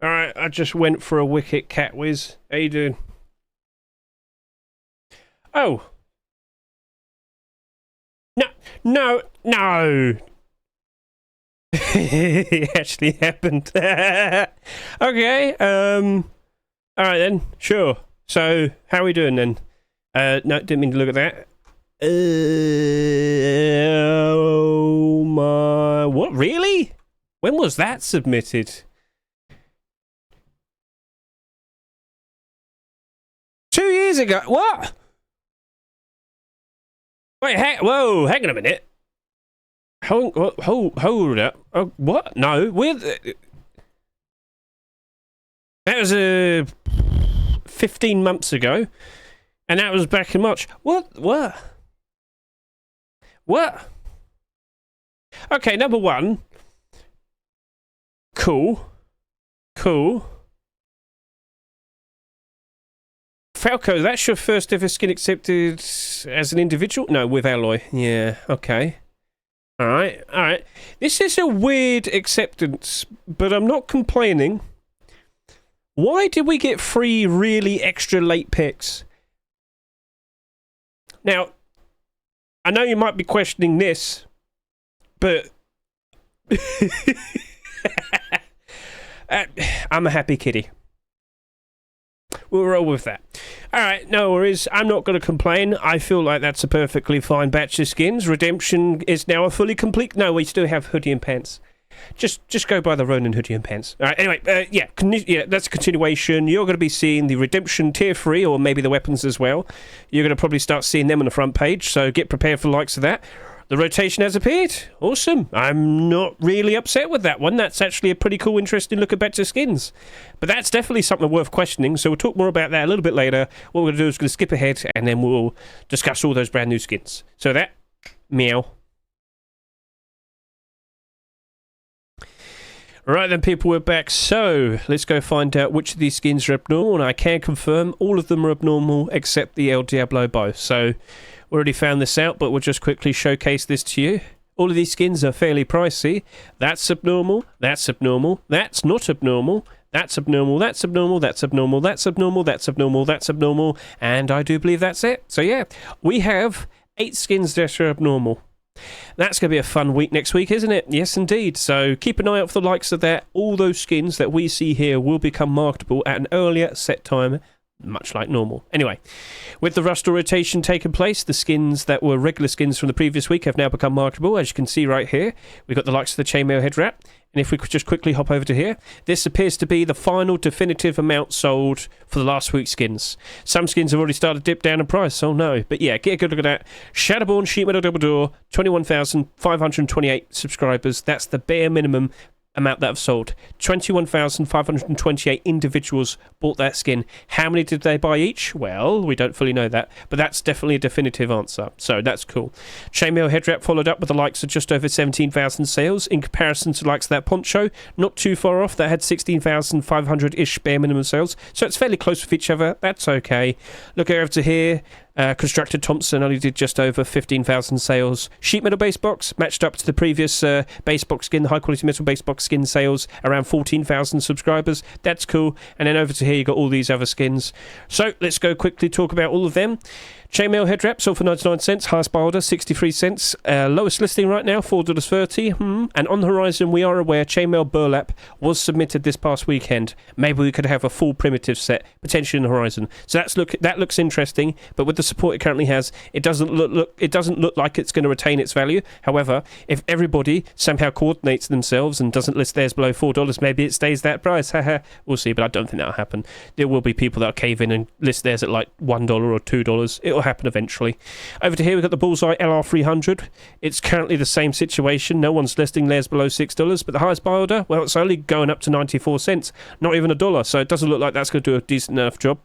Alright, I just went for a wicket cat whiz. How you doing? Oh. No. It actually happened. Okay, alright then, sure. So, how are we doing then? No, didn't mean to look at that. Oh my... What, really? When was that submitted? 2 years ago? What? Wait, whoa, hang on a minute. Hold up. Oh, what? No, that was 15 months ago, and that was back in March. What? Okay, number one. Cool. Falco, that's your first ever skin accepted as an individual? No, with Alloy. Yeah, okay. Alright. This is a weird acceptance, but I'm not complaining. Why did we get 3 really extra late picks? Now, I know you might be questioning this, but... I'm a happy kitty. We'll roll with that. Alright, no worries. I'm not going to complain. I feel like that's a perfectly fine batch of skins. Redemption is now a fully complete... No, we still have hoodie and pants. Just go by the Ronin hoodie and pants. Alright, anyway, yeah, that's a continuation. You're going to be seeing the Redemption Tier 3, or maybe the weapons as well. You're going to probably start seeing them on the front page, so get prepared for the likes of that. The rotation has appeared. Awesome. I'm not really upset with that one. That's actually a pretty cool, interesting look at better skins. But that's definitely something worth questioning, so we'll talk more about that a little bit later. What we're going to do is going to skip ahead, and then we'll discuss all those brand new skins. So that, meow. Right then, people, we're back. So, let's go find out which of these skins are abnormal, and I can confirm all of them are abnormal except the El Diablo Bow. So, we already found this out, but we'll just quickly showcase this to you. All of these skins are fairly pricey. That's abnormal, that's abnormal, that's not abnormal, that's abnormal, that's abnormal, that's abnormal, that's abnormal, that's abnormal, that's abnormal, and I do believe that's it. So yeah, we have 8 skins that are abnormal. That's going to be a fun week next week, isn't it? Yes, indeed. So keep an eye out for the likes of that. All those skins that we see here will become marketable at an earlier set time, much like normal. Anyway, with the Rustle rotation taking place, the skins that were regular skins from the previous week have now become marketable. As you can see right here, we've got the likes of the Chainmail head wrap. And if we could just quickly hop over to here, this appears to be the final definitive amount sold for the last week's skins. Some skins have already started to dip down in price, oh no. But yeah, get a good look at that. Shadowborn Sheet Metal Double Door, 21,528 subscribers. That's the bare minimum amount that have sold. 21,528 individuals bought that skin. How many did they buy each? Well, we don't fully know that, but that's definitely a definitive answer, so that's cool. Chainmail head wrap followed up with the likes of just over 17,000 sales in comparison to the likes of that poncho. Not too far off, that had 16,500-ish bare minimum sales, so it's fairly close with each other. That's okay. Look over to here. Constructor Thompson only did just over 15,000 sales. Sheet metal base box matched up to the previous base box skin, the high quality metal base box skin sales, around 14,000 subscribers. That's cool. And then over to here you got all these other skins. So let's go quickly talk about all of them. Chainmail head wrap sold for 99 cents, highest buy order 63 cents, lowest listing right now $4.30. And on the horizon we are aware Chainmail burlap was submitted this past weekend. Maybe we could have a full primitive set potentially on the horizon. So that looks interesting, but with the support it currently has, it doesn't look like it's going to retain its value. However, if everybody somehow coordinates themselves and doesn't list theirs below $4, maybe it stays that price. We'll see, but I don't think that'll happen. There will be people that'll cave in and list theirs at like $1 or $2. It'll happen eventually. Over to here we've got the Bullseye LR300. It's currently the same situation. No one's listing theirs below $6, but the highest buy order, well, it's only going up to 94 cents, not even $1, so it doesn't look like that's going to do a decent enough job.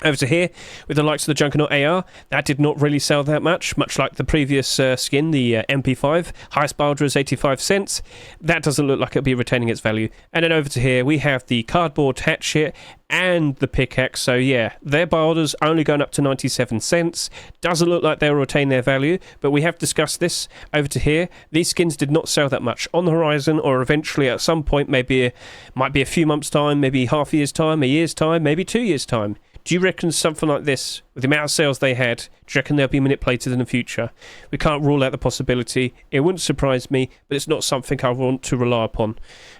Over to here, with the likes of the Juggernaut AR, that did not really sell that much like the previous skin, the MP5. Highest buy order is 85 cents. That doesn't look like it'll be retaining its value. And then over to here, we have the cardboard hatchet and the pickaxe. So yeah, their buy orders only going up to 97 cents. Doesn't look like they'll retain their value, but we have discussed this. Over to here, these skins did not sell that much. On the horizon, or eventually at some point, might be a few months' time, maybe half a year's time, a year's time, maybe 2 years' time. Do you reckon something like this, with the amount of sales they had, do you reckon they'll be manipulated in the future? We can't rule out the possibility. It wouldn't surprise me, but it's not something I want to rely upon.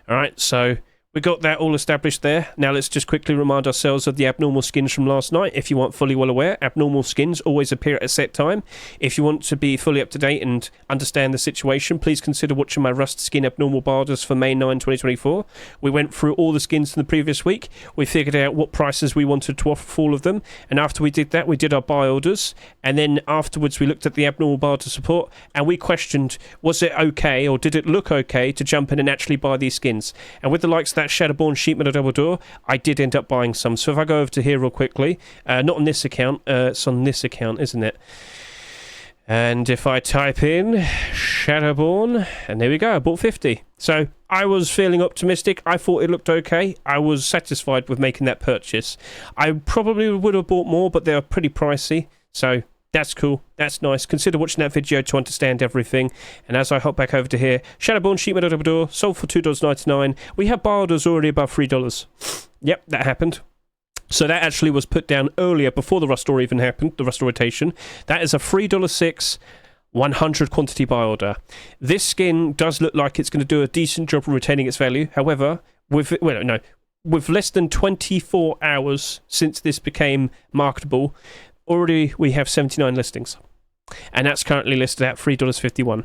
All right, so we got that all established there. Now let's just quickly remind ourselves of the abnormal skins from last night. If you weren't fully well aware, abnormal skins always appear at a set time. If you want to be fully up to date and understand the situation, please consider watching my Rust skin abnormal buy orders for May 9, 2024. We went through all the skins from the previous week. We figured out what prices we wanted to offer for all of them. And after we did that, we did our buy orders. And then afterwards, we looked at the abnormal buy order support and we questioned, was it okay or did it look okay to jump in and actually buy these skins? And with the likes of that Shadowborn Sheep Metal Double Door, I did end up buying some. So if I go over to here real quickly, not on this account, it's on this account, isn't it? And if I type in Shadowborn, and there we go, I bought 50. So I was feeling optimistic. I thought it looked okay. I was satisfied with making that purchase. I probably would have bought more, but they're pretty pricey. So that's cool. That's nice. Consider watching that video to understand everything. And as I hop back over to here, Shadowborn Sheep Metal Double Door sold for $2.99. We have buy orders already above $3. Yep, that happened. So that actually was put down earlier before the rust store even happened, the rust rotation. That is a $3.06 100 quantity buy order. This skin does look like it's going to do a decent job of retaining its value. However, with less than 24 hours since this became marketable, already we have 79 listings, and that's currently listed at $3.51.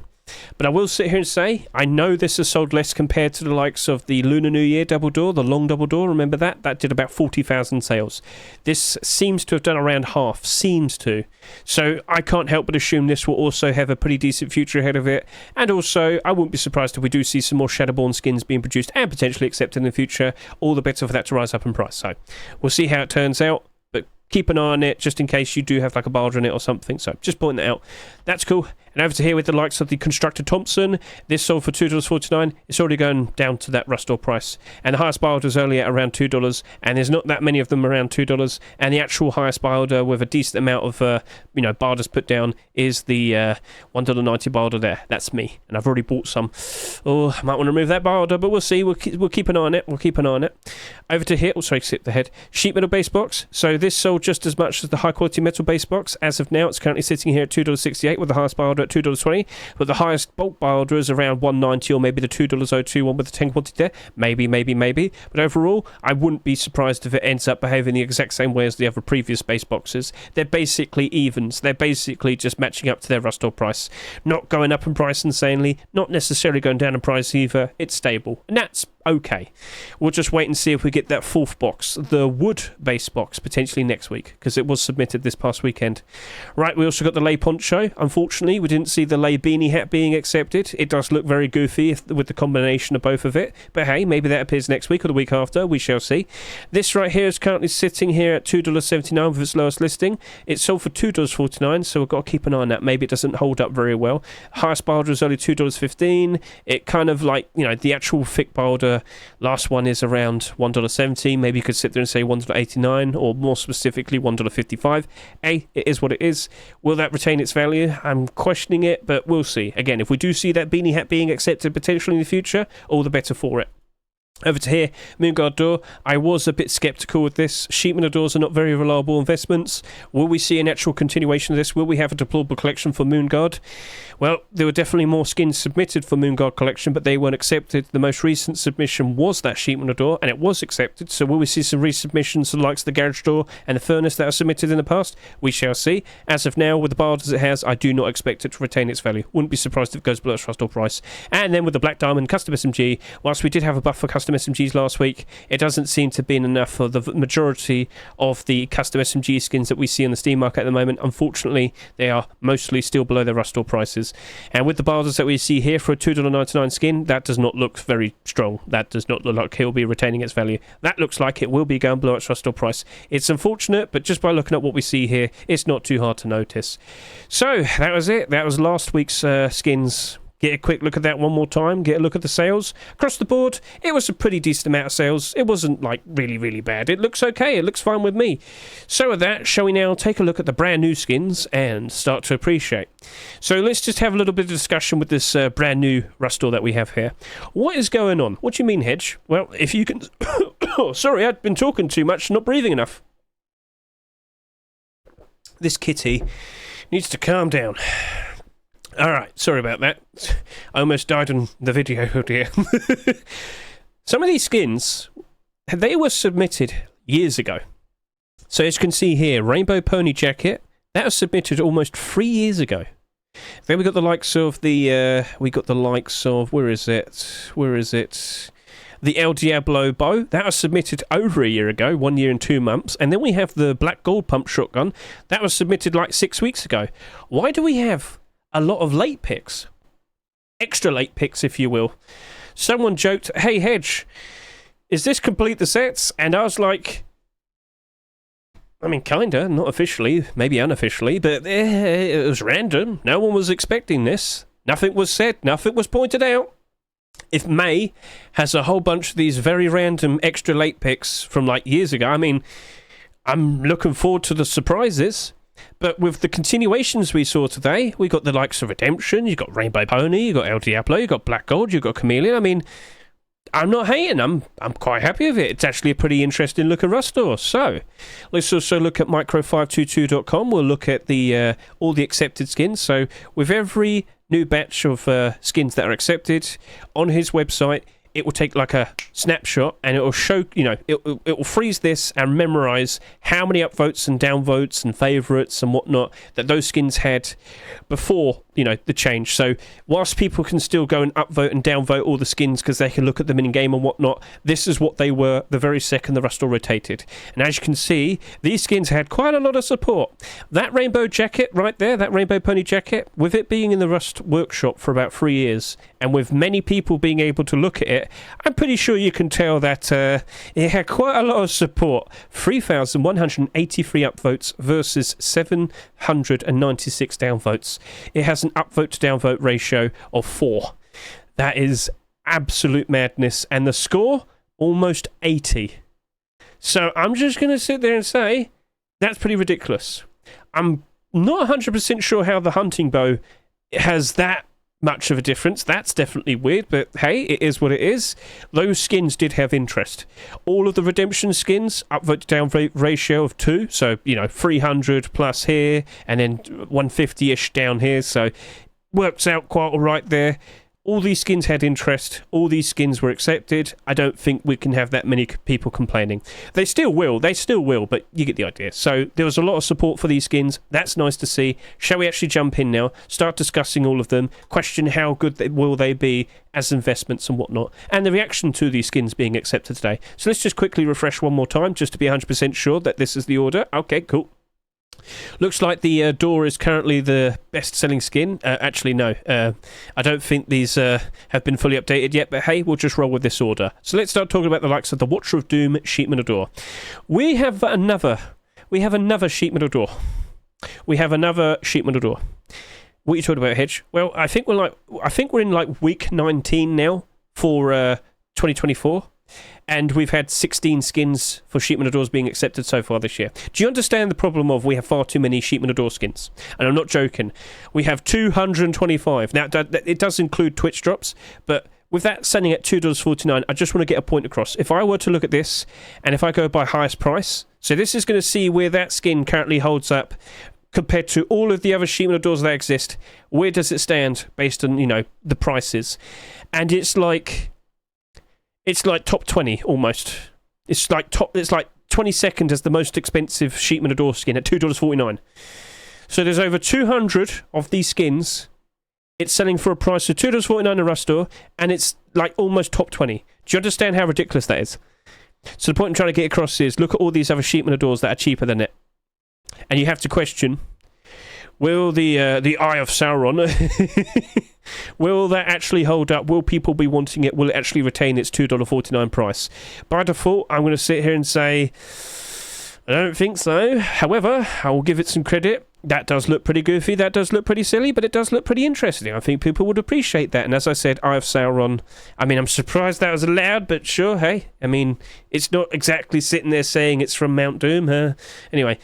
But I will sit here and say, I know this has sold less compared to the likes of the Lunar New Year double door, the long double door. Remember that? That did about 40,000 sales. This seems to have done around half. Seems to. So I can't help but assume this will also have a pretty decent future ahead of it. And also, I wouldn't be surprised if we do see some more Shadowborn skins being produced and potentially accepted in the future. All the better for that to rise up in price. So we'll see how it turns out. But keep an eye on it just in case you do have like a barge on it or something. So just pointing that out. That's cool. And over to here with the likes of the Constructor Thompson. This sold for $2.49. It's already going down to that rust store price. And the highest buy order is only at around $2. And there's not that many of them around $2. And the actual highest buy order with a decent amount of buy orders put down is the $1.90 buy order there. That's me. And I've already bought some. Oh, I might want to remove that buy order, but we'll see. We'll keep an eye on it. We'll keep an eye on it. Over to here. Oh, sorry, skip the head. Sheet metal base box. So this sold just as much as the high quality metal base box. As of now, it's currently sitting here at $2.68 with the highest buy order at $2.20, but the highest bulk buy order is around $1.90 or maybe the $2.02 one with the 10 quantity there. Maybe. But overall, I wouldn't be surprised if it ends up behaving the exact same way as the other previous base boxes. They're basically evens. They're basically just matching up to their rust store price. Not going up in price insanely, not necessarily going down in price either. It's stable. And that's okay. We'll just wait and see if we get that fourth box, the wood base box, potentially next week, because it was submitted this past weekend. Right, we also got the lay poncho. Unfortunately, we didn't see the lay beanie hat being accepted. It does look very goofy with the combination of both of it, but hey, maybe that appears next week or the week after. We shall see. This right here is currently sitting here at $2.79 with its lowest listing. It sold for $2.49, so we've got to keep an eye on that. Maybe it doesn't hold up very well. Highest buy order is only $2.15. It kind of like, the actual thick buy order, last one is around $1.70. Maybe you could sit there and say $1.89 or more specifically $1.55. It is what it is. Will that retain its value? I'm questioning it, but we'll see. Again, if we do see that beanie hat being accepted potentially in the future, all the better for it. Over to here, Moonguard door. I was a bit sceptical with this. Sheet metal doors are not very reliable investments. Will we see an actual continuation of this? Will we have a deployable collection for Moonguard? Well, there were definitely more skins submitted for Moonguard collection, but they weren't accepted. The most recent submission was that sheet metal door, and it was accepted. So will we see some resubmissions, like the garage door and the furnace that are submitted in the past? We shall see. As of now, with the buy orders it has, I do not expect it to retain its value. Wouldn't be surprised if it goes below its rust store price. And then with the Black Diamond Custom SMG, whilst we did have a buff for custom custom SMGs last week. It doesn't seem to have been enough for the majority of the custom SMG skins that we see on the Steam market at the moment. Unfortunately, they are mostly still below their Rust Store prices. And with the bars that we see here for a $2.99 skin, that does not look very strong. That does not look like he'll be retaining its value. That looks like it will be going below its Rust Store price. It's unfortunate, but just by looking at what we see here, it's not too hard to notice. So, that was it. That was last week's skins. Get a quick look at that one more time. Get a look at the sales. Across the board, it was a pretty decent amount of sales. It wasn't, like, really, really bad. It looks okay. It looks fine with me. So with that, shall we now take a look at the brand new skins and start to appreciate? So let's just have a little bit of discussion with this brand new Rust Store that we have here. What is going on? What do you mean, Hedge? Well, if you can... oh, sorry, I'd been talking too much, not breathing enough. This kitty needs to calm down. Alright, sorry about that. I almost died in the video, oh dear. Some of these skins, they were submitted years ago. So as you can see here, Rainbow Pony Jacket, that was submitted almost 3 years ago. Then we got the likes of the, where is it? The El Diablo Bow, that was submitted over a year ago, 1 year and 2 months. And then we have the Black Gold Pump Shotgun, that was submitted like 6 weeks ago. Why do we have a lot of late picks? Extra late picks, if you will. Someone joked, hey Hedge, is this complete the sets? And I was like, I mean, kinda, not officially, maybe unofficially, but it was random. No one was expecting this. Nothing was said, nothing was pointed out. If May has a whole bunch of these very random extra late picks from like years ago, I mean, I'm looking forward to the surprises. But with the continuations we saw today, we got the likes of Redemption, you got Rainbow Pony, you got El Diablo, you got Black Gold, you got Chameleon. I mean, I'm not hating. I'm quite happy with it. It's actually a pretty interesting look at Rust Store. So, let's also look at micro522.com. We'll look at the all the accepted skins. So, with every new batch of skins that are accepted on his website, it will take like a snapshot and it will show, you know, it will freeze this and memorize how many upvotes and downvotes and favorites and whatnot that those skins had before, you know, the change. So whilst people can still go and upvote and downvote all the skins because they can look at them in game and whatnot, this is what they were the very second the Rust Store rotated. And as you can see, these skins had quite a lot of support. That rainbow jacket right there, that Rainbow Pony Jacket, with it being in the Rust workshop for about 3 years and with many people being able to look at it, I'm pretty sure you can tell that it had quite a lot of support. 3,183 upvotes versus 796 downvotes. It has an upvote to downvote ratio of 4. That is absolute madness. And the score, almost 80. So I'm just going to sit there and say, that's pretty ridiculous. I'm not 100% sure how the hunting bow has that much of a difference. That's definitely weird, but hey, it is what it is. Those skins did have interest. All of the redemption skins, upvote to downvote ratio of 2, so, you know, 300 plus here, and then 150-ish down here, so works out quite alright there. All these skins had interest. All these skins were accepted. I don't think we can have that many people complaining. They still will, but you get the idea. So there was a lot of support for these skins. That's nice to see. Shall we actually jump in now, start discussing all of them, question how good will they be as investments and whatnot, and the reaction to these skins being accepted today. So let's just quickly refresh one more time, just to be 100% sure that this is the order. Okay, cool. Looks like the door is currently the best-selling skin. Actually, no. I don't think these have been fully updated yet, but hey, we'll just roll with this order. So let's start talking about the likes of the Watcher of Doom, Sheepman of Door. We have another Sheepman of Door. We have another Sheepman of Door. What are you talking about, Hedge? Well, I think we're in like week 19 now for 2024. And we've had 16 skins for Sheepman of Doors being accepted so far this year. Do you understand the problem of we have far too many Sheepman of Door skins? And I'm not joking. We have 225. Now, it does include Twitch drops, but with that selling at $2.49, I just want to get a point across. If I were to look at this, and if I go by highest price, so this is going to see where that skin currently holds up compared to all of the other Sheepman of Doors that exist. Where does it stand based on, you know, the prices? And it's like top 20 almost. It's like 22nd as the most expensive Sheepman of Door skin at $2.49. So there's over 200 of these skins. It's selling for a price of $2.49 in Rust Store, and it's like almost top 20. Do you understand how ridiculous that is? So the point I'm trying to get across is, look at all these other sheepman doors that are cheaper than it. And you have to question, will the Eye of Sauron, will that actually hold up? Will people be wanting it? Will it actually retain its $2.49 price? By default, I'm going to sit here and say, I don't think so. However, I will give it some credit. That does look pretty goofy, that does look pretty silly, but it does look pretty interesting. I think people would appreciate that. And as I said, Eye of Sauron, I mean, I'm surprised that was allowed, but sure, hey. I mean, it's not exactly sitting there saying it's from Mount Doom. Anyway,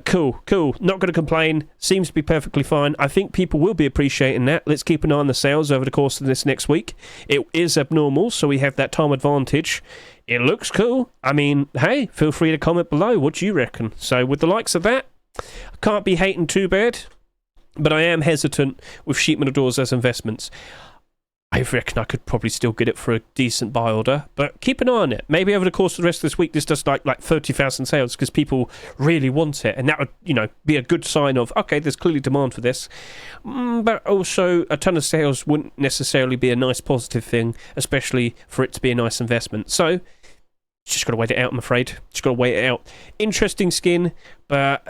cool. Not going to complain. Seems to be perfectly fine. I think people will be appreciating that. Let's keep an eye on the sales over the course of this next week. It is abnormal, so we have that time advantage. It looks cool. I mean, hey, feel free to comment below. What do you reckon? So with the likes of that, I can't be hating too bad, but I am hesitant with sheepman of doors as investments. I reckon I could probably still get it for a decent buy order, but keep an eye on it. Maybe over the course of the rest of this week, this does like 30,000 sales because people really want it, and that would, be a good sign of, okay, there's clearly demand for this. But also, a ton of sales wouldn't necessarily be a nice positive thing, especially for it to be a nice investment. So, just got to wait it out, I'm afraid. Just got to wait it out. Interesting skin, but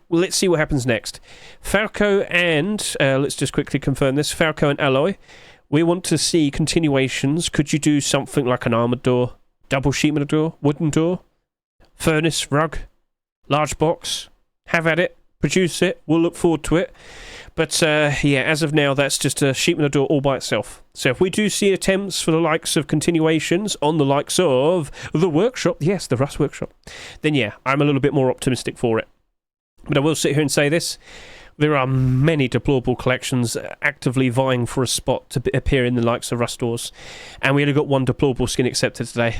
well, let's see what happens next. Falco and, let's just quickly confirm this, Falco and Alloy, we want to see continuations. Could you do something like an armoured door, double sheepman door, wooden door, furnace, rug, large box? Have at it, produce it, we'll look forward to it. But, as of now, that's just a sheepman door all by itself. So if we do see attempts for the likes of continuations on the likes of the workshop, yes, the Rust workshop, then I'm a little bit more optimistic for it. But I will sit here and say this. There are many deplorable collections actively vying for a spot to appear in the likes of Rust doors. And we only got one deplorable skin accepted today.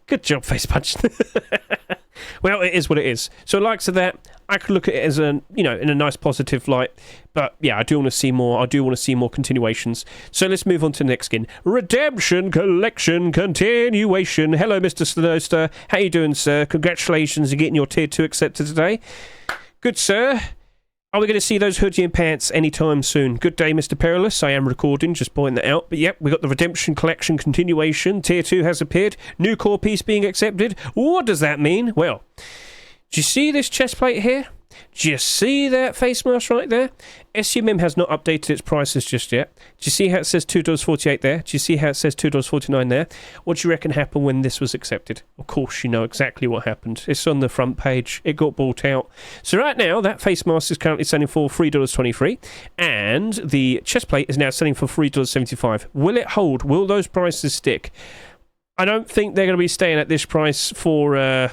Good job, Face Punch. Well, it is what it is. So likes of that, I could look at it as in a nice positive light. But I do want to see more. I do want to see more continuations. So let's move on to the next skin. Redemption Collection Continuation. Hello, Mr. Snowster. How you doing, sir? Congratulations on getting your Tier 2 accepted today. Good, sir. Are we going to see those hoodie and pants anytime soon? Good day, Mr. Perilous. I am recording, just pointing that out. But we got the Redemption Collection continuation. Tier 2 has appeared. New core piece being accepted. What does that mean? Well, do you see this chest plate here? Do you see that face mask right there? SUMM has not updated its prices just yet. Do you see how it says $2.48 there? Do you see how it says $2.49 there? What do you reckon happened when this was accepted? Of course you know exactly what happened. It's on the front page. It got bought out. So right now, that face mask is currently selling for $3.23, and the chest plate is now selling for $3.75. Will it hold? Will those prices stick? I don't think they're going to be staying at this price for,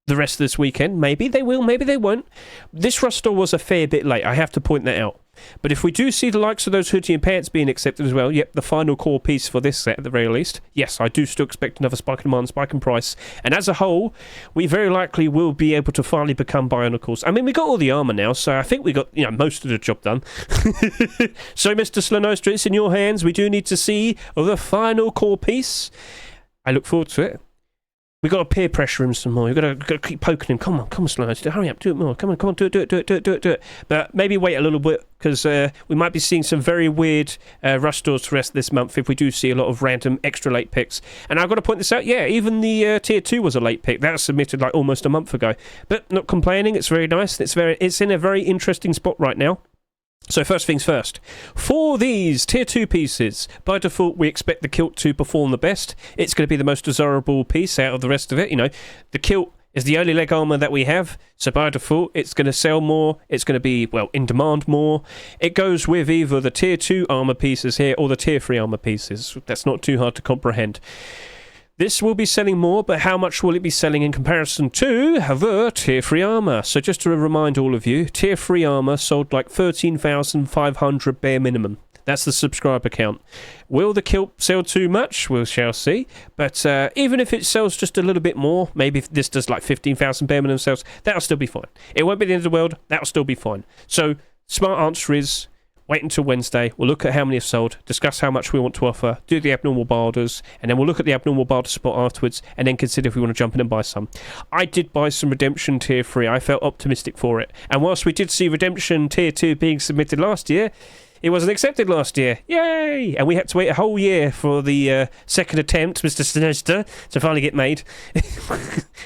the rest of this weekend. Maybe they will, maybe they won't. This Rust store was a fair bit late, I have to point that out. But if we do see the likes of those hoodie and pants being accepted as well, the final core piece for this set at the very least, yes, I do still expect another spike in demand, spike in price. And as a whole, we very likely will be able to finally become Bionicles. I mean, we got all the armour now, so I think we got, most of the job done. So, Mr. Slanostra, it's in your hands. We do need to see the final core piece. I look forward to it. We've got to peer pressure him some more. We've got to keep poking him. Come on, Slow. Hurry up, do it more. Come on, do it. But maybe wait a little bit, because we might be seeing some very weird Rust doors for the rest of this month if we do see a lot of random extra late picks. And I've got to point this out, even the Tier 2 was a late pick. That was submitted like almost a month ago. But not complaining, it's very nice. It's in a very interesting spot right now. So first things first, for these Tier 2 pieces, by default we expect the kilt to perform the best. It's going to be the most desirable piece out of the rest of it. The kilt is the only leg armour that we have, so by default it's going to sell more, it's going to be, in demand more. It goes with either the Tier 2 armour pieces here or the Tier 3 armour pieces. That's not too hard to comprehend. This will be selling more, but how much will it be selling in comparison to the Tier 3 armour? So just to remind all of you, Tier 3 armour sold like 13,500 bare minimum. That's the subscriber count. Will the kilt sell too much? We shall see. But even if it sells just a little bit more, maybe if this does like 15,000 bare minimum sales, that'll still be fine. It won't be the end of the world, that'll still be fine. So, smart answer is, wait until Wednesday, we'll look at how many have sold, discuss how much we want to offer, do the abnormal buy orders, and then we'll look at the abnormal buy order spot afterwards, and then consider if we want to jump in and buy some. I did buy some Redemption Tier 3, I felt optimistic for it. And whilst we did see Redemption Tier 2 being submitted last year, It wasn't accepted last year. Yay! And we had to wait a whole year for the second attempt, Mr. Sinister, to finally get made.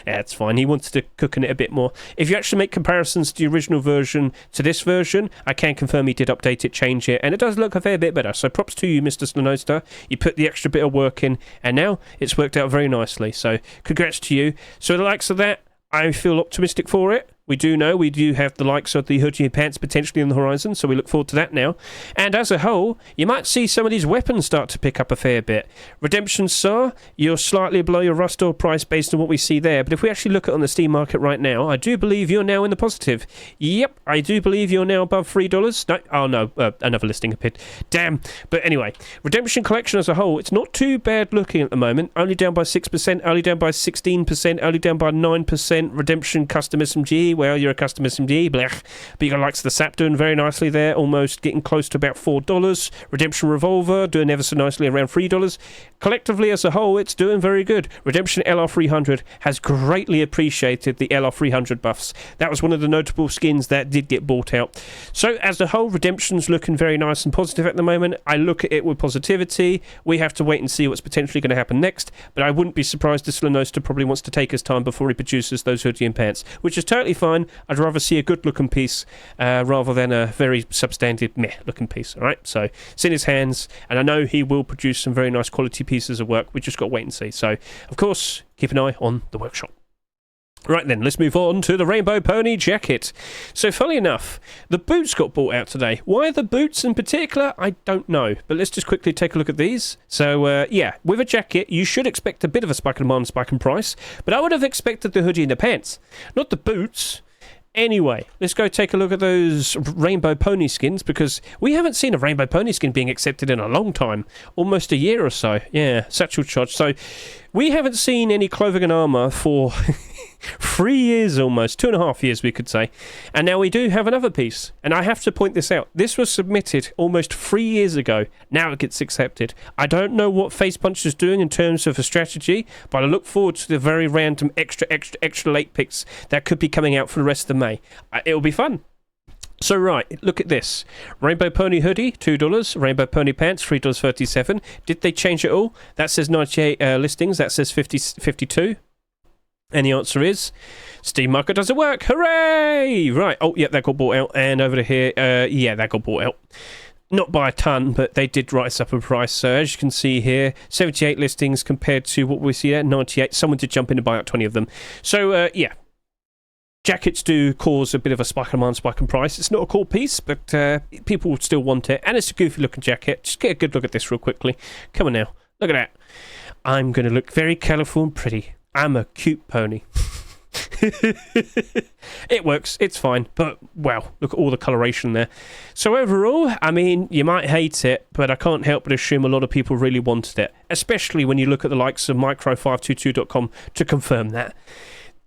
That's fine. He wanted to cook in it a bit more. If you actually make comparisons to the original version to this version, I can confirm he did update it, change it, and it does look a fair bit better. So props to you, Mr. Sinister. You put the extra bit of work in, and now it's worked out very nicely. So congrats to you. So the likes of that, I feel optimistic for it. We do have the likes of the hoodie and pants potentially on the horizon, so we look forward to that now. And as a whole, you might see some of these weapons start to pick up a fair bit. Redemption Star, you're slightly below your Rust Ore price based on what we see there, but if we actually look at on the Steam market right now, I do believe you're now in the positive. Yep, I do believe you're now above $3. No, oh no, another listing appeared. Damn. But anyway, Redemption Collection as a whole, it's not too bad looking at the moment. Only down by 6%, only down by 16%, only down by 9%. Redemption Custom SMG, well, you're a custom SMG, blech. But you got likes of the SAP doing very nicely there, almost getting close to about $4. Redemption Revolver doing ever so nicely around $3. Collectively as a whole, it's doing very good. Redemption LR300 has greatly appreciated the LR300 buffs. That was one of the notable skins that did get bought out. So as a whole, Redemption's looking very nice and positive at the moment. I look at it with positivity. We have to wait and see what's potentially going to happen next, but I wouldn't be surprised if Slanosta probably wants to take his time before he produces those hoodie and pants, which is totally fine. I'd rather see a good looking piece rather than a very substandard meh looking piece. All right, so it's in his hands, and I know he will produce some very nice quality pieces of work. We just got to wait and see. So of course, keep an eye on the workshop. Right then, let's move on to the Rainbow Pony jacket. So funnily enough, the boots got bought out today. Why the boots in particular, I don't know. But let's just quickly take a look at these. So yeah, with a jacket, you should expect a bit of a spike in demand, spike in price. But I would have expected the hoodie and the pants, not the boots. Anyway, let's go take a look at those Rainbow Pony skins, because we haven't seen a Rainbow Pony skin being accepted in a long time. Almost a year or so. Yeah, satchel charge. So we haven't seen any clothing and armour for 3 years almost, 2.5 years we could say. And now we do have another piece. And I have to point this out. This was submitted almost 3 years ago. Now it gets accepted. I don't know what Facepunch is doing in terms of a strategy, but I look forward to the very random extra late picks that could be coming out for the rest of May. It'll be fun. So right, look at this. Rainbow Pony hoodie, $2. Rainbow Pony pants, $3.37. Did they change it all? That says 98 listings. That says 52. And the answer is, Steam Market doesn't work. Hooray! Right. Oh, yeah, that got bought out. And over to here, yeah, that got bought out. Not by a ton, but they did rise up in price. So as you can see here, 78 listings compared to what we see at 98. Someone did jump in and buy out 20 of them. So, yeah. Jackets do cause a bit of a spike in demand, spike in price. It's not a cool piece, but people would still want it. And it's a goofy looking jacket. Just get a good look at this real quickly. Come on now. Look at that. I'm going to look very colourful and pretty. I'm a cute pony. It works. It's fine. But, wow, look at all the coloration there. So overall, I mean, you might hate it, but I can't help but assume a lot of people really wanted it. Especially when you look at the likes of micro522.com to confirm that.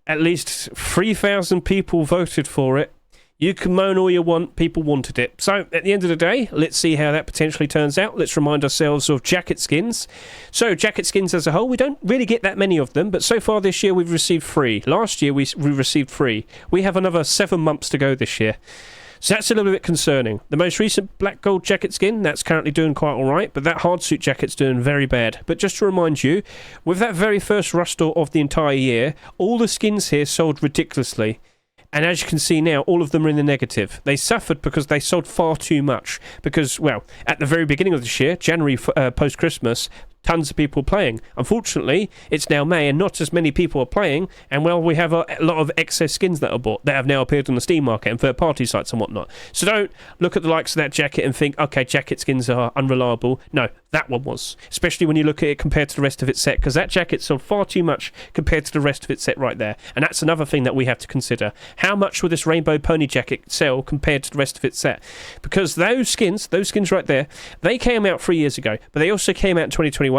At least 3,000 people voted for it. You can moan all you want, people wanted it. So, at the end of the day, let's see how that potentially turns out. Let's remind ourselves of jacket skins. So, jacket skins as a whole, we don't really get that many of them, but so far this year we've received 3. Last year we received 3. We have another 7 months to go this year. So that's a little bit concerning. The most recent black gold jacket skin, that's currently doing quite alright, but that hardsuit jacket's doing very bad. But just to remind you, with that very first Rust Ore of the entire year, all the skins here sold ridiculously. And as you can see now, all of them are in the negative. They suffered because they sold far too much. Because, well, at the very beginning of this year, January post-Christmas, tons of people playing. Unfortunately, it's now May and not as many people are playing, and well, we have a lot of excess skins that are bought that have now appeared on the Steam market and third-party sites and whatnot. So don't look at the likes of that jacket and think, okay, jacket skins are unreliable. No, that one was. Especially when you look at it compared to the rest of its set, because that jacket sold far too much compared to the rest of its set right there. And that's another thing that we have to consider. How much will this Rainbow Pony jacket sell compared to the rest of its set? Because those skins right there, they came out 3 years ago, but they also came out in 2021.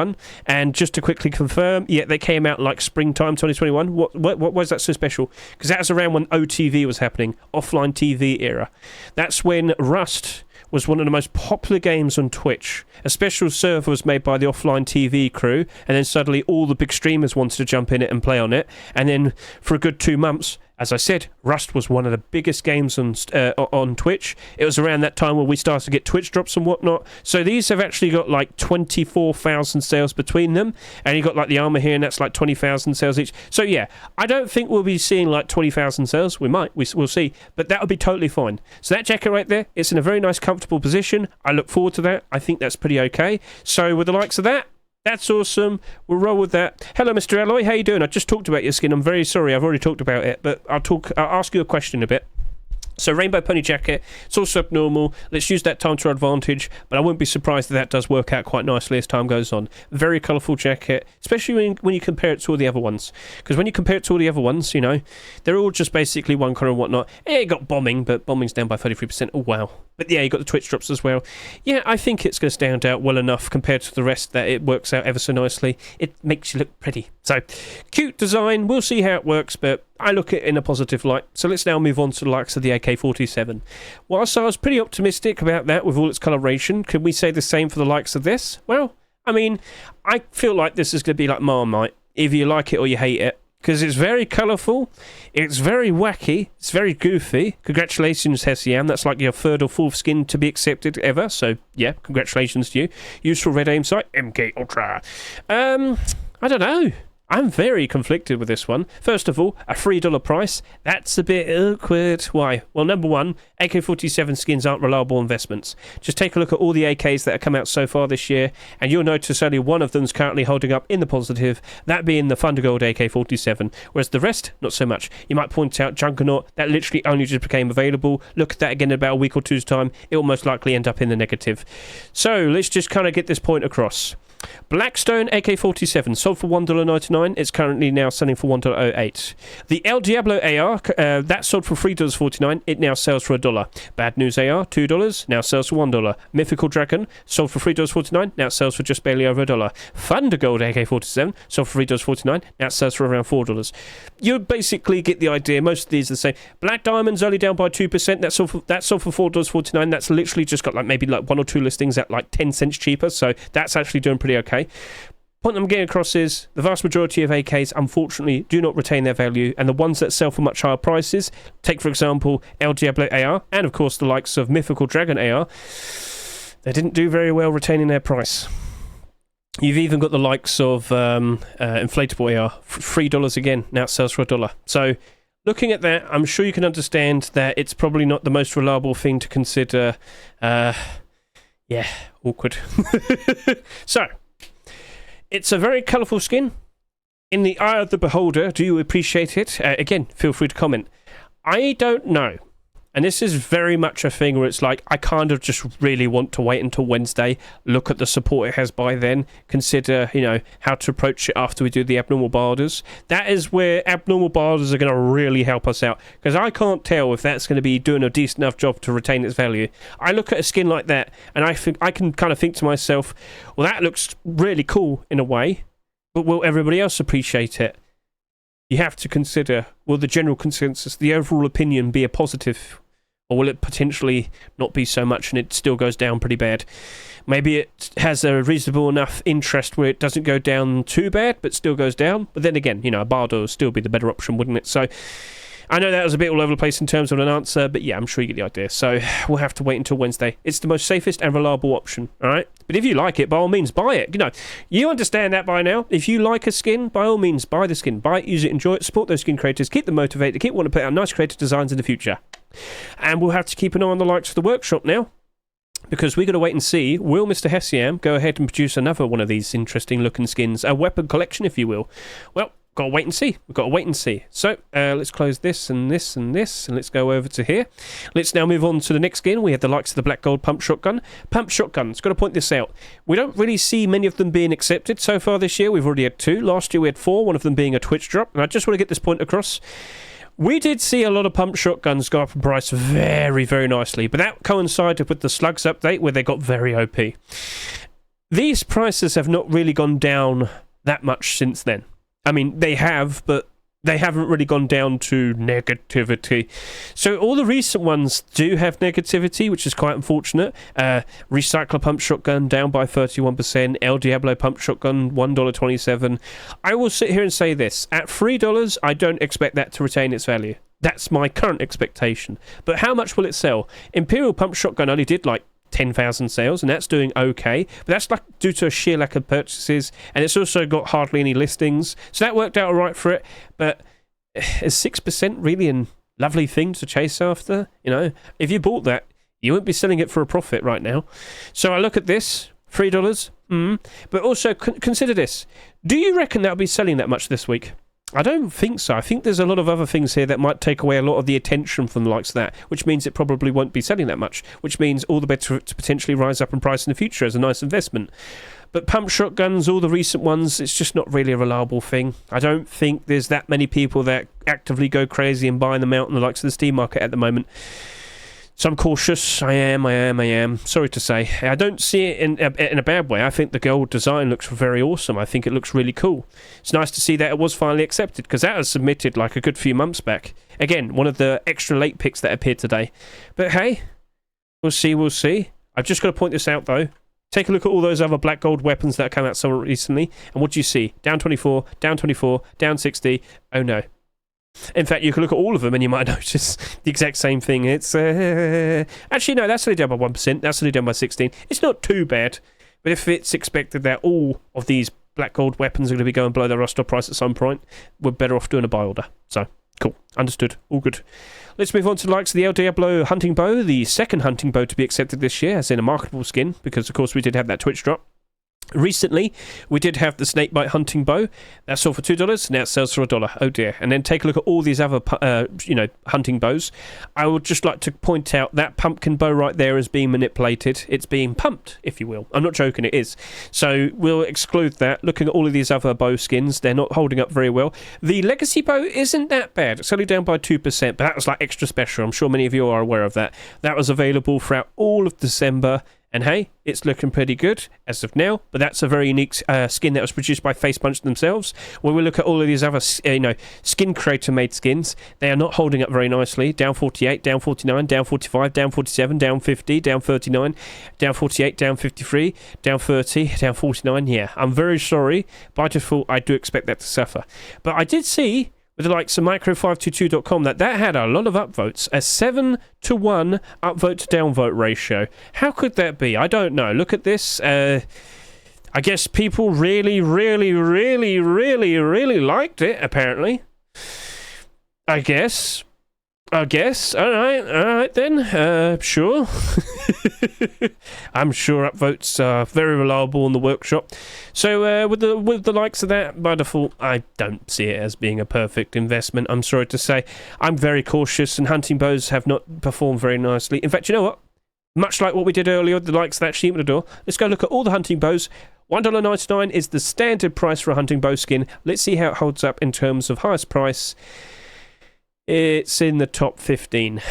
And just to quickly confirm, yeah, they came out like springtime 2021. What was that so special? Because that was around when OTV was happening, offline TV era. That's when Rust was one of the most popular games on Twitch. A special server was made by the offline TV crew, and then suddenly all the big streamers wanted to jump in it and play on it. And then for a good 2 months, As I said, Rust was one of the biggest games on Twitch. It was around that time where we started to get Twitch drops and whatnot. So these have actually got like 24,000 sales between them. And you got like the armor here, and that's like 20,000 sales each. So yeah, I don't think we'll be seeing like 20,000 sales. We might, we'll see. But that'll be totally fine. So that jacket right there, it's in a very nice, comfortable position. I look forward to that. I think that's pretty okay. So with the likes of that, that's awesome. We'll roll with that. Hello, Mr. Alloy. How you doing? I just talked about your skin. I'm very sorry. I've already talked about it, but I'll ask you a question a bit. So Rainbow Pony Jacket, it's also abnormal. Let's use that time to our advantage, but I wouldn't be surprised if that does work out quite nicely as time goes on. Very colourful jacket, especially when you compare it to all the other ones. Because when you compare it to all the other ones, you know, they're all just basically one colour and whatnot. Yeah, you got bombing, but bombing's down by 33%. Oh, wow. But yeah, you got the Twitch drops as well. Yeah, I think it's going to stand out well enough compared to the rest that it works out ever so nicely. It makes you look pretty. So, cute design. We'll see how it works, but I look at it in a positive light. So let's now move on to the likes of the AK-47. Whilst I was pretty optimistic about that with all its coloration, can we say the same for the likes of this? Well, I mean, I feel like this is going to be like Marmite. Either you like it or you hate it. Because it's very colourful, it's very wacky, it's very goofy. Congratulations, Hessian. That's like your third or fourth skin to be accepted ever. So, yeah, congratulations to you. Useful red aim sight, MK Ultra. I don't know. I'm very conflicted with this one. First of all, a $3 price. That's a bit awkward. Why? Well, number one, AK-47 skins aren't reliable investments. Just take a look at all the AKs that have come out so far this year, and you'll notice only one of them's currently holding up in the positive, that being the Thundergold AK-47, whereas the rest, not so much. You might point out Juggernaut, that literally only just became available. Look at that again in about a week or two's time. It will most likely end up in the negative. So, let's just kind of get this point across. Blackstone AK-47 sold for $1.99. It's currently now selling for $1.08. The El Diablo AR, that sold for $3.49. It now sells for $1. Bad News AR, $2. Now sells for $1. Mythical Dragon sold for $3.49. Now sells for just barely over $1. Thundergold AK-47 sold for $3.49. Now sells for around $4. You basically get the idea. Most of these are the same. Black Diamond's only down by 2%. That's sold for $4.49. That's literally just got like maybe like one or two listings at like 10 cents cheaper. So that's actually doing pretty okay. Point I'm getting across is the vast majority of AKs unfortunately do not retain their value, and the ones that sell for much higher prices, take for example El Diablo AR and of course the likes of Mythical Dragon AR, they didn't do very well retaining their price. You've even got the likes of Inflatable AR, $3 again, now it sells for $1. So looking at that, I'm sure you can understand that it's probably not the most reliable thing to consider. Yeah, awkward. So, it's a very colourful skin. In the eye of the beholder, do you appreciate it? Again, feel free to comment. I don't know. And this is very much a thing where it's like, I kind of just really want to wait until Wednesday, look at the support it has by then, consider, you know, how to approach it after we do the abnormal barders. That is where abnormal barders are going to really help us out, because I can't tell if that's going to be doing a decent enough job to retain its value. I look at a skin like that, and I think I can kind of think to myself, well, that looks really cool in a way, but will everybody else appreciate it? You have to consider, will the general consensus, the overall opinion be a positive, or will it potentially not be so much and it still goes down pretty bad? Maybe it has a reasonable enough interest where it doesn't go down too bad, but still goes down. But then again, you know, a Bardo would still be the better option, wouldn't it? So I know that was a bit all over the place in terms of an answer, but yeah, I'm sure you get the idea. So we'll have to wait until Wednesday. It's the most safest and reliable option, all right? But if you like it, by all means, buy it. You know, you understand that by now. If you like a skin, by all means, buy the skin. Buy it, use it, enjoy it, support those skin creators, keep them motivated, keep wanting to put out nice creative designs in the future. And we'll have to keep an eye on the likes of the workshop now, because we've got to wait and see, will Mr. Hessiam go ahead and produce another one of these interesting looking skins, a weapon collection, if you will? Well, got to wait and see. We've got to wait and see. So let's close this and this and this, and let's go over to here. Let's now move on to the next skin. We have the likes of the Black Gold Pump Shotgun. Pump Shotguns, got to point this out. We don't really see many of them being accepted so far this year. We've already had 2. Last year we had 4, one of them being a Twitch drop. And I just want to get this point across. We did see a lot of pump shotguns go up in price very, very nicely, but that coincided with the Slugs update where they got very OP. These prices have not really gone down that much since then. I mean, they have, but They haven't really gone down to negativity. So all the recent ones do have negativity, which is quite unfortunate. Recycler Pump Shotgun down by 31%. El Diablo Pump Shotgun, $1.27. I will sit here and say this. At $3, I don't expect that to retain its value. That's my current expectation. But how much will it sell? Imperial Pump Shotgun only did like 10,000 sales, and that's doing okay, but that's like due to a sheer lack of purchases, and it's also got hardly any listings, so that worked out all right for it. But is 6% really a lovely thing to chase after? You know, if you bought that, you wouldn't be selling it for a profit right now. So I look at this, $3, but also consider this. Do you reckon that'll be selling that much this week? I don't think so. I think there's a lot of other things here that might take away a lot of the attention from the likes of that, which means it probably won't be selling that much, which means all the better to potentially rise up in price in the future as a nice investment. But pump shotguns, all the recent ones, it's just not really a reliable thing. I don't think there's that many people that actively go crazy and buy them out in the likes of the Steam market at the moment. So I'm cautious. I am. Sorry to say. I don't see it in a bad way. I think the gold design looks very awesome. I think it looks really cool. It's nice to see that it was finally accepted, because that was submitted like a good few months back. Again, one of the extra late picks that appeared today. But hey, we'll see. I've just got to point this out, though. Take a look at all those other black gold weapons that have come out so recently. And what do you see? Down 24, down 24, down 60. Oh no. In fact, you can look at all of them and you might notice the exact same thing. It's actually, no, that's only down by 1%. That's only down by 16. It's not too bad. But if it's expected that all of these black gold weapons are going to be going below their roster price at some point, we're better off doing a buy order. So, cool. Understood. All good. Let's move on to the likes of the El Diablo Hunting Bow, the second hunting bow to be accepted this year, as in a marketable skin, because, of course, we did have that Twitch drop. Recently, we did have the Snakebite Hunting Bow. That sold for $2. Now it sells for $1. Oh dear. And then take a look at all these other, hunting bows. I would just like to point out that pumpkin bow right there is being manipulated. It's being pumped, if you will. I'm not joking, it is. So we'll exclude that. Looking at all of these other bow skins, they're not holding up very well. The Legacy Bow isn't that bad. It's only down by 2%, but that was like extra special. I'm sure many of you are aware of that. That was available throughout all of December. And hey, it's looking pretty good as of now, but that's a very unique skin that was produced by Facepunch themselves. When we look at all of these other, skin creator-made skins, they are not holding up very nicely. Down 48, down 49, down 45, down 47, down 50, down 39, down 48, down 53, down 30, down 49. Yeah, I'm very sorry. By default, I do expect that to suffer. But I did see, with the likes of micro522.com, that had a lot of upvotes, a 7-to-1 upvote to downvote ratio. How could that be? I don't know. Look at this. I guess people really liked it, apparently. I guess. All right then. Sure. I'm sure upvotes are very reliable in the workshop. So with the likes of that, by default, I don't see it as being a perfect investment. I'm sorry to say. I'm very cautious, and hunting bows have not performed very nicely. In fact, you know what? Much like what we did earlier, the likes of that sheep at the door, let's go look at all the hunting bows. $1.99 is the standard price for a hunting bow skin. Let's see how it holds up in terms of highest price. It's in the top 15.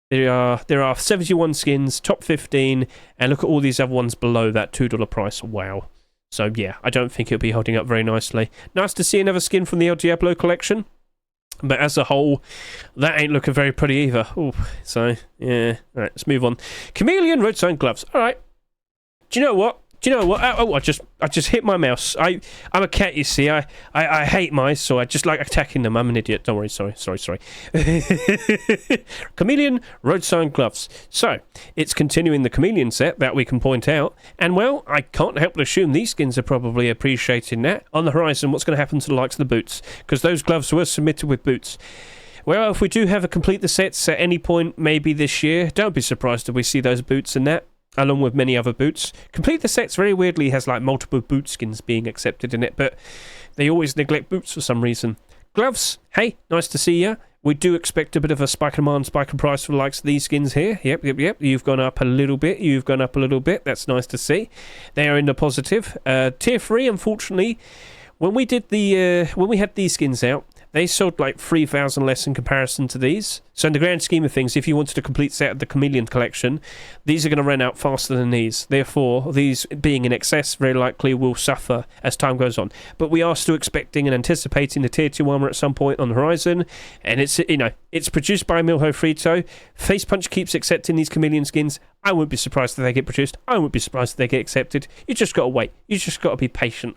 There are 71 skins, top 15, and look at all these other ones below that $2 price. Wow. So yeah, I don't think it'll be holding up very nicely. Nice to see another skin from the El Diablo collection, but as a whole, that ain't looking very pretty either. Ooh, so yeah. All right, let's move on. Chameleon Roadsign gloves. All right. Do you know what? Oh, I just hit my mouse. I'm a cat, you see. I hate mice, so I just like attacking them. I'm an idiot. Don't worry. Sorry. Chameleon Roadsign gloves. So, it's continuing the Chameleon set that we can point out. And, well, I can't help but assume these skins are probably appreciating that. On the horizon, what's going to happen to the likes of the boots? Because those gloves were submitted with boots. Well, if we do have a complete the sets at any point, maybe this year, don't be surprised if we see those boots in that, along with many other boots. Complete the Sets very weirdly has like multiple boot skins being accepted in it, but they always neglect boots for some reason. Gloves, hey, nice to see ya. We do expect a bit of a spike in demand, spike in price for the likes of these skins here. Yep. You've gone up a little bit. That's nice to see. They are in the positive. Tier 3, unfortunately, when we had these skins out, they sold like 3,000 less in comparison to these. So in the grand scheme of things, if you wanted a complete set of the Chameleon collection, these are going to run out faster than these. Therefore, these being in excess very likely will suffer as time goes on. But we are still expecting and anticipating the Tier 2 armor at some point on the horizon. And it's, you know, it's produced by Milho Frito. Face Punch keeps accepting these Chameleon skins. I wouldn't be surprised if they get produced. I wouldn't be surprised if they get accepted. You just got to wait. You just got to be patient.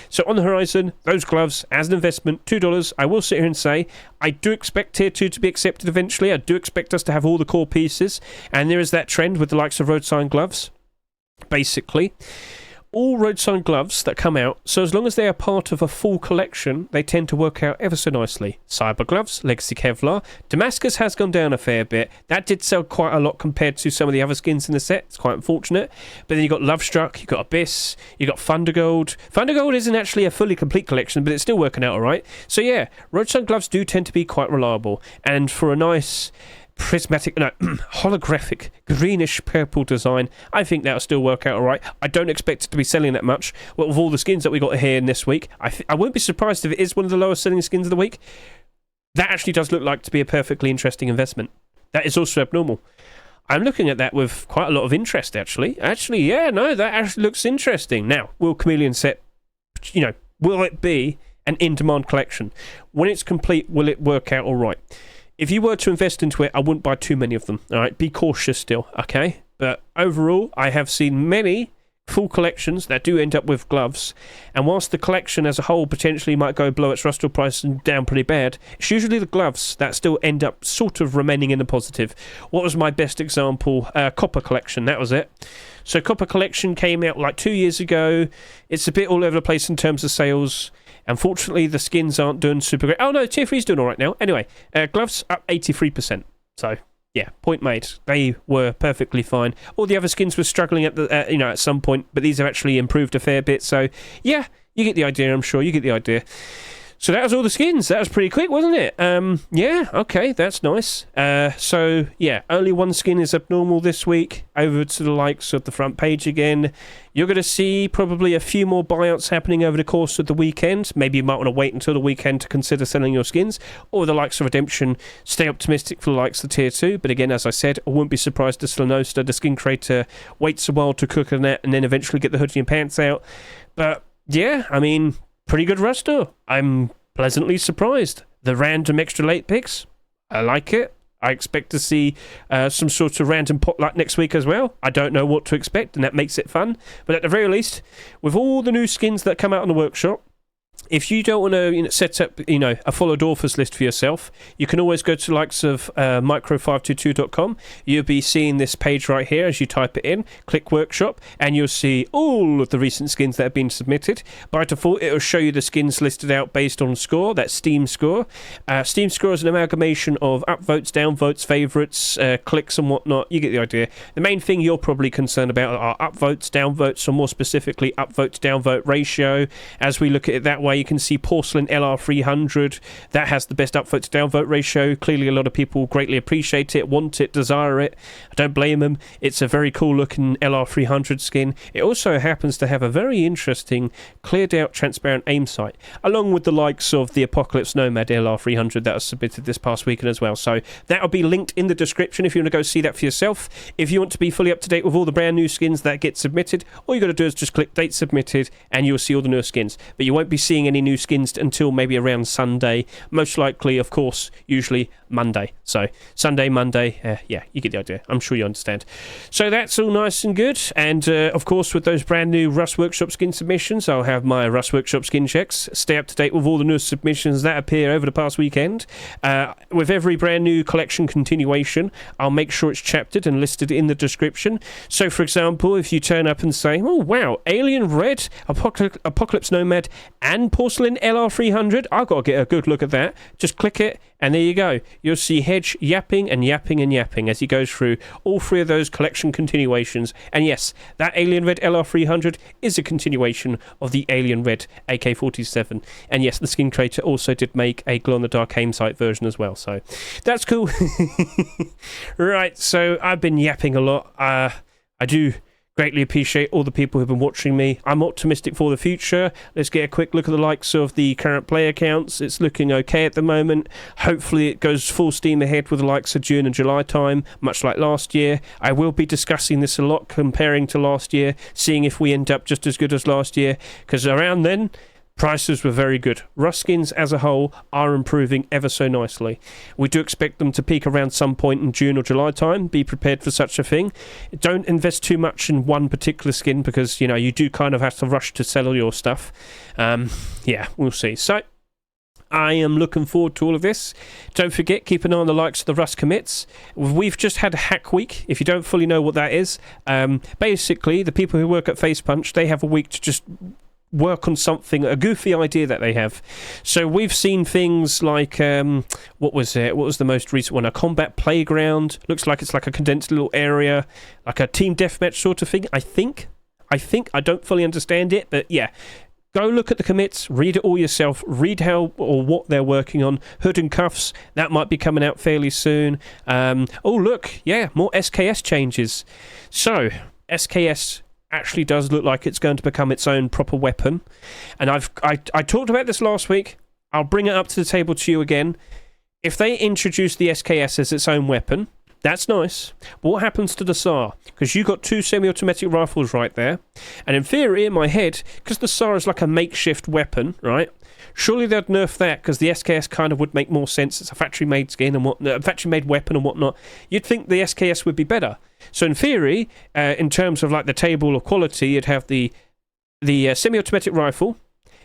So on the horizon, those gloves, as an investment, $2. I will sit here and say, I do expect Tier 2 to be accepted eventually. I do expect us to have all the core pieces. And there is that trend with the likes of Roadsign gloves. Basically, all Roadsign gloves that come out, so as long as they are part of a full collection, they tend to work out ever so nicely. Cyber gloves, Legacy Kevlar. Damascus has gone down a fair bit. That did sell quite a lot compared to some of the other skins in the set. It's quite unfortunate. But then you've got Lovestruck, you've got Abyss, you've got Thundergold. Thundergold isn't actually a fully complete collection, but it's still working out alright. So yeah, Roadsign gloves do tend to be quite reliable. And for a nice prismatic, no, holographic greenish purple design, I think that'll still work out alright. I don't expect it to be selling that much. Well, with all the skins that we got here in this week, I won't be surprised if it is one of the lowest selling skins of the week. That actually does look like to be a perfectly interesting investment. That is also abnormal. I'm looking at that with quite a lot of interest, actually. Yeah, no, that actually looks interesting. Now, will Chameleon set, you know, will it be an in-demand collection? When it's complete, will it work out alright? If you were to invest into it, I wouldn't buy too many of them. All right, be cautious still, okay? But overall, I have seen many full collections that do end up with gloves. And whilst the collection as a whole potentially might go below its rustral price and down pretty bad, it's usually the gloves that still end up sort of remaining in the positive. What was my best example? Copper collection, that was it. So Copper collection came out like 2 years ago. It's a bit all over the place in terms of sales. Unfortunately, the skins aren't doing super great. Oh no, Tier 3's doing alright now. Anyway, gloves up 83%. So, yeah, point made. They were perfectly fine. All the other skins were struggling at the, you know, at some point, but these have actually improved a fair bit. So, yeah, you get the idea, I'm sure. You get the idea. So that was all the skins. That was pretty quick, wasn't it? Yeah, okay, that's nice. So, yeah, only one skin is abnormal this week. Over to the likes of the front page again. You're going to see probably a few more buyouts happening over the course of the weekend. Maybe you might want to wait until the weekend to consider selling your skins. Or the likes of Redemption, stay optimistic for the likes of Tier 2. But again, as I said, I wouldn't be surprised if Slanosta, the skin creator, waits a while to cook on that and then eventually get the hoodie and pants out. But, yeah, I mean, pretty good roster. I'm pleasantly surprised. The random extra late picks, I like it. I expect to see some sort of random potluck next week as well. I don't know what to expect, and that makes it fun. But at the very least, with all the new skins that come out on the workshop, if you don't want to set up a followed authors list for yourself, you can always go to the likes of micro522.com. You'll be seeing this page right here as you type it in, click workshop, and you'll see all of the recent skins that have been submitted. By default, it'll show you the skins listed out based on score, that's Steam score. Steam score is an amalgamation of upvotes, downvotes, favourites, clicks and whatnot. You get the idea. The main thing you're probably concerned about are upvotes, downvotes, or more specifically upvote to downvote ratio. As we look at it that way, you can see Porcelain LR300. That has the best upvote to downvote ratio. Clearly a lot of people greatly appreciate it, want it, desire it. I don't blame them. It's a very cool looking LR300 skin. It also happens to have a very interesting cleared out transparent aim sight, along with the likes of the Apocalypse Nomad LR300 that was submitted this past weekend as well. So that'll be linked in the description if you want to go see that for yourself. If you want to be fully up to date with all the brand new skins that get submitted, all you got to do is just click date submitted and you'll see all the new skins. But you won't be seeing any new skins until maybe around Sunday, most likely, of course, usually Monday. So Sunday, Monday, yeah, you get the idea. I'm sure you understand. So that's all nice and good. And of course, with those brand new Rust Workshop skin submissions, I'll have my Rust Workshop skin checks. Stay up to date with all the new submissions that appear over the past weekend. With every brand new collection continuation, I'll make sure it's chaptered and listed in the description. So for example, if you turn up and say, oh wow, Alien Red, Apocalypse Nomad and Porcelain LR300, I've got to get a good look at that. Just click it and there you go. You'll see Hedge yapping and yapping and yapping as he goes through all three of those collection continuations. And yes, that Alien Red LR300 is a continuation of the Alien Red AK-47. And yes, the skin creator also did make a glow-in-the-dark aim sight version as well. So that's cool. Right, so I've been yapping a lot. I do Greatly appreciate all the people who've been watching me. I'm optimistic for the future. Let's get a quick look at the likes of the current player counts. It's looking okay at the moment. Hopefully it goes full steam ahead with the likes of June and July time, much like last year. I will be discussing this a lot, comparing to last year, seeing if we end up just as good as last year, because around then, prices were very good. Rust skins as a whole are improving ever so nicely. We do expect them to peak around some point in June or July time. Be prepared for such a thing. Don't invest too much in one particular skin because, you know, you do kind of have to rush to sell all your stuff. Yeah, we'll see. So, I am looking forward to all of this. Don't forget, keep an eye on the likes of the Rust commits. We've just had Hack Week. If you don't fully know what that is, basically, the people who work at Face Punch, they have a week to just work on something, a goofy idea that they have. So we've seen things like what was the most recent one? A combat playground. Looks like it's like a condensed little area, like a team deathmatch sort of thing. I think I don't fully understand it, but yeah, go look at the commits, read it all yourself, read how or what they're working on. Hood and Cuffs, that might be coming out fairly soon. Oh look, yeah, more SKS changes. So SKS actually does look like it's going to become its own proper weapon, and I talked about this last week. I'll bring it up to the table to you again. If they introduce the SKS as its own weapon, that's nice, but what happens to the SAR? Because you got two semi-automatic rifles right there, and in theory, in my head, because the SAR is like a makeshift weapon, right? Surely they'd nerf that, because the SKS kind of would make more sense. It's a factory-made skin and a factory-made weapon and whatnot. You'd think the SKS would be better. So in theory, in terms of like the table of quality, you'd have the semi-automatic rifle,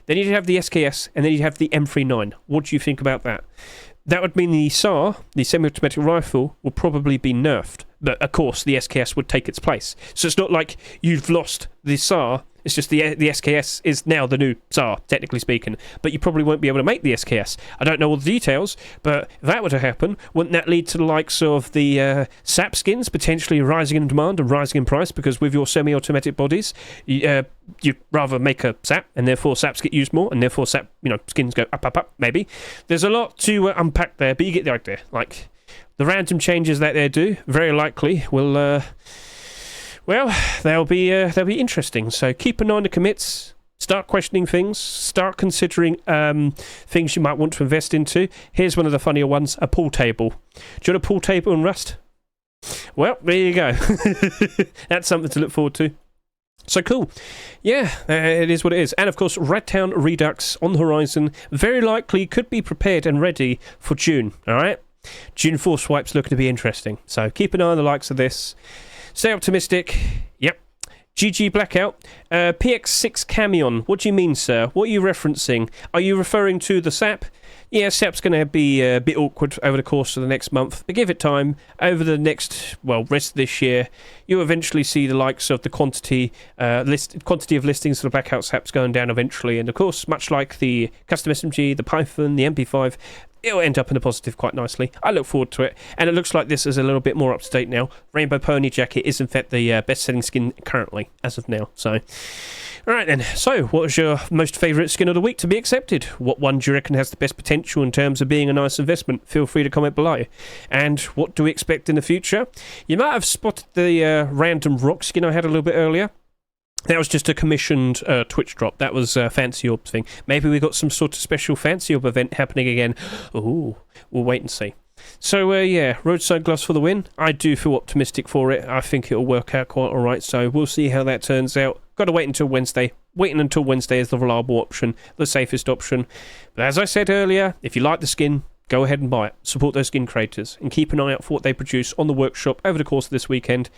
then you'd have the SKS, and then you'd have the M39. What do you think about that? That would mean the SAR, the semi-automatic rifle, will probably be nerfed. But, of course, the SKS would take its place. So it's not like you've lost the SAR. It's just the SKS is now the new SAR, technically speaking. But you probably won't be able to make the SKS. I don't know all the details, but if that were to happen, wouldn't that lead to the likes of the SAP skins potentially rising in demand and rising in price? Because with your semi-automatic bodies, you'd rather make a SAP, and therefore SAPs get used more, and therefore SAP, skins go up, maybe. There's a lot to unpack there, but you get the idea. Like, the random changes that they do, very likely, will... Well, they'll be interesting. So keep an eye on the commits. Start questioning things. Start considering things you might want to invest into. Here's one of the funnier ones: a pool table. Do you want a pool table in Rust? Well, there you go. That's something to look forward to. So cool. Yeah, it is what it is. And of course, Redtown Redux on the horizon. Very likely could be prepared and ready for June. All right. June 4 swipes looking to be interesting. So keep an eye on the likes of this. Stay optimistic. Yep. GG Blackout. PX6 Chameleon. What do you mean, sir? What are you referencing? Are you referring to the SAP? Yeah, SAP's going to be a bit awkward over the course of the next month, but give it time. Over the next, rest of this year, you'll eventually see the likes of the quantity of listings for the Blackout SAPs going down eventually, and of course, much like the Custom SMG, the Python, the MP5, it'll end up in the positive quite nicely. I look forward to it, and it looks like this is a little bit more up to date now. Rainbow Pony Jacket is in fact the best-selling skin currently, as of now, so... Alright then, so what was your most favourite skin of the week to be accepted? What one do you reckon has the best potential in terms of being a nice investment? Feel free to comment below. And what do we expect in the future? You might have spotted the random rock skin I had a little bit earlier. That was just a commissioned Twitch drop. That was a Fancy Orb thing. Maybe we got some sort of special Fancy Orb event happening again. Ooh, we'll wait and see. So, yeah, Roadside Gloves for the win. I do feel optimistic for it. I think it'll work out quite alright, so we'll see how that turns out. Got to wait until Wednesday. Waiting until Wednesday is the reliable option, the safest option. But as I said earlier, if you like the skin, go ahead and buy it. Support those skin creators, and keep an eye out for what they produce on the workshop over the course of this weekend.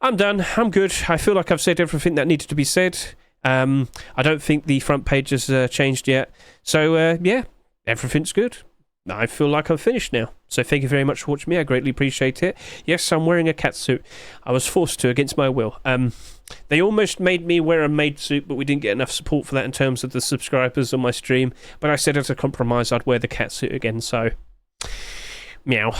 I'm done. I'm good. I feel like I've said everything that needed to be said. I don't think the front page has changed yet. So, yeah, everything's good. I feel like I'm finished now. So thank you very much for watching me. I greatly appreciate it. Yes, I'm wearing a cat suit. I was forced to against my will. They almost made me wear a maid suit, but we didn't get enough support for that in terms of the subscribers on my stream. But I said as a compromise I'd wear the cat suit again, so... Meow.